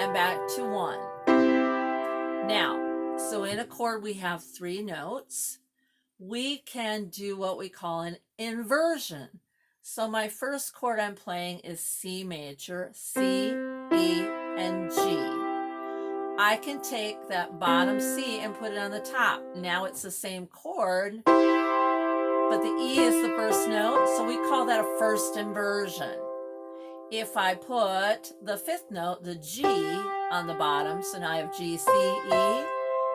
and back to 1. Now, so in a chord we have 3 notes. We can do what we call an inversion. So my first chord I'm playing is C major, C, E, and G. I can take that bottom C and put it on the top. Now it's the same chord, but the E is the first note, so we call that a first inversion. If I put the 5th note, the G, on the bottom, so now I have G, C, E,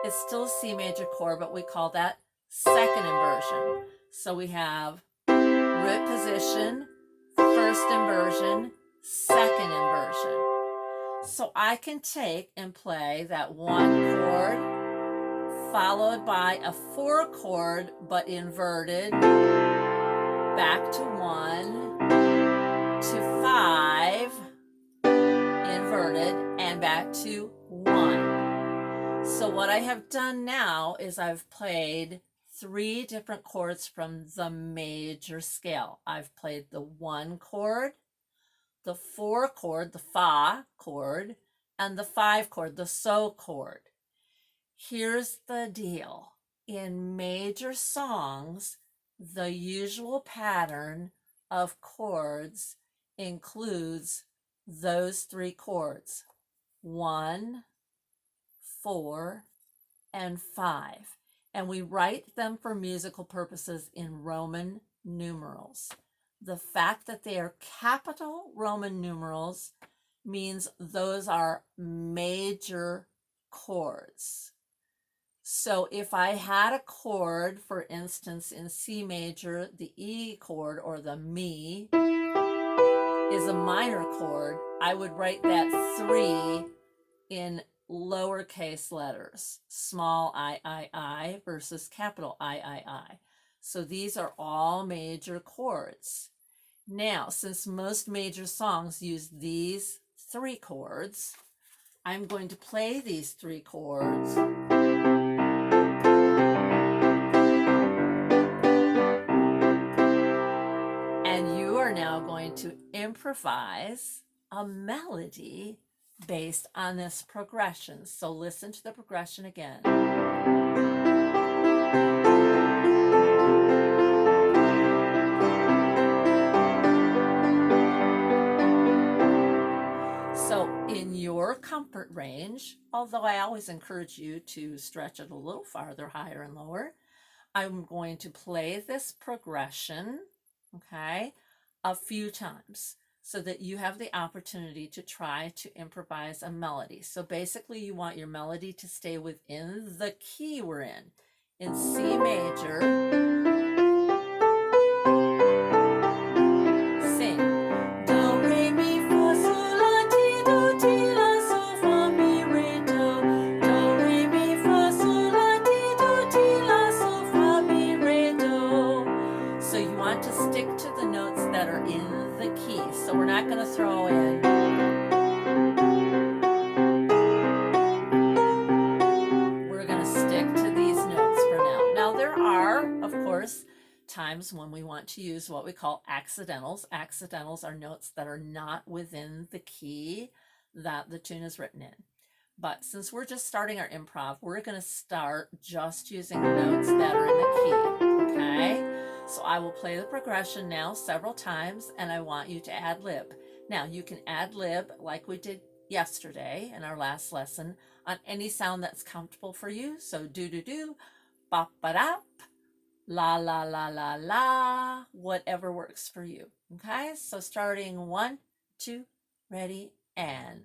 it's still a C major chord, but we call that second inversion. So we have root position, first inversion, second inversion. So I can take and play that 1 chord followed by a 4 chord but inverted, back to 1, to 5, inverted, and back to 1. So what I have done now is I've played 3 different chords from the major scale. I've played the 1 chord, the 4 chord, the fa chord, and the 5 chord, the so chord. Here's the deal. In major songs, the usual pattern of chords includes those 3 chords, 1, 4, and 5. And we write them for musical purposes in Roman numerals. The fact that they are capital Roman numerals means those are major chords. So if I had a chord, for instance, in C major, the E chord or the mi is a minor chord, I would write that 3 in lowercase letters, small I versus capital I. So these are all major chords. Now, since most major songs use these 3 chords, I'm going to play these 3 chords. And you are now going to improvise a melody based on this progression. So listen to the progression again. So in your comfort range, although I always encourage you to stretch it a little farther, higher and lower, I'm going to play this progression, okay, a few times, so that you have the opportunity to try to improvise a melody. So basically you want your melody to stay within the key we're in. In C major, sing. Do, re, mi, fa, sol, la, ti, do, ti, la, sol, fa, mi, re, do. Do, re, mi, fa, sol, la, ti, do, ti, la, sol, fa, mi, re, do. So you want to stick to the notes that are in the key. So we're not going to throw in. We're going to stick to these notes for now. Now there are, of course, times when we want to use what we call accidentals. Accidentals are notes that are not within the key that the tune is written in. But since we're just starting our improv, we're going to start just using notes that are in the key, okay? So I will play the progression now several times, and I want you to ad lib. Now you can ad lib like we did yesterday in our last lesson on any sound that's comfortable for you. So do, bop, ba-dap, la, la, la, la, la, whatever works for you. Okay, so starting 1, 2, ready, and.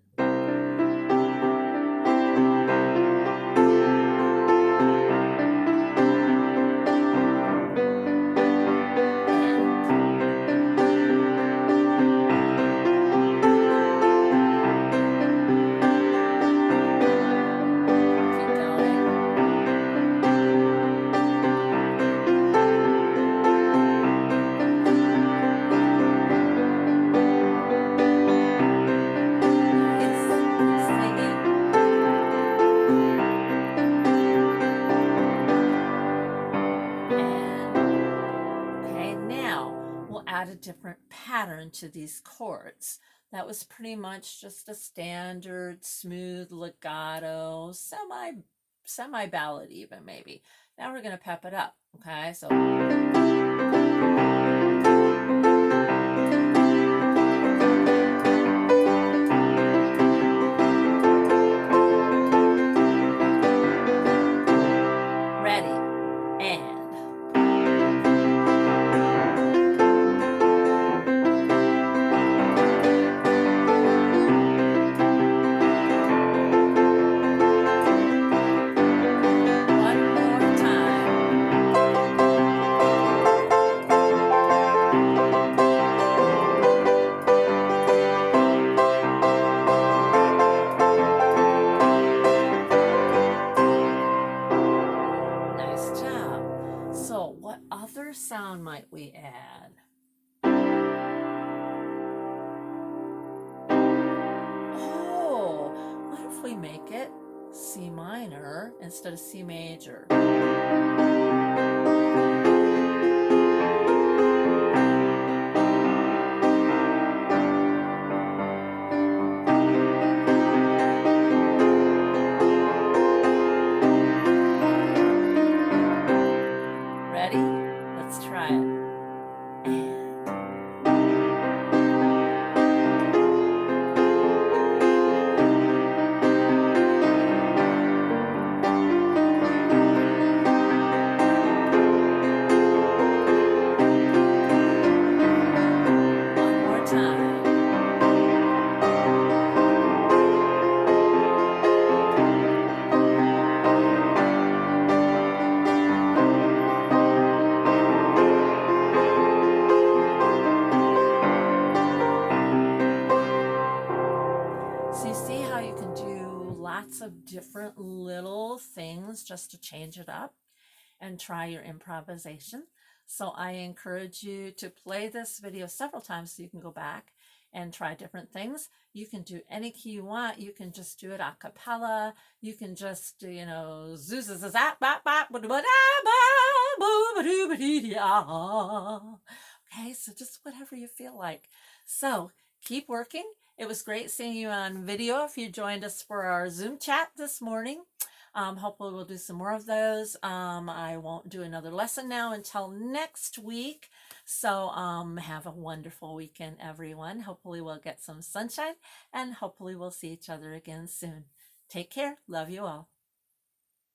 Add a different pattern to these chords. That was pretty much just a standard smooth legato, semi ballad even maybe. Now we're going to pep it up. Okay, so ready and one more time. Nice job. So, what other sound might we add? Oh, what if we make it C minor instead of C major? Ready? Let's try it. And one more time. So you see how you can do lots of different little things just to change it up and try your improvisation. So I encourage you to play this video several times so you can go back and try different things. You can do any key you want. You can just do it a cappella. You can just, you know, okay, so just whatever you feel like. So keep working. It was great seeing you on video if you joined us for our Zoom chat this morning. Hopefully we'll do some more of those. I won't do another lesson now until next week. So have a wonderful weekend, everyone. Hopefully we'll get some sunshine and hopefully we'll see each other again soon. Take care. Love you all.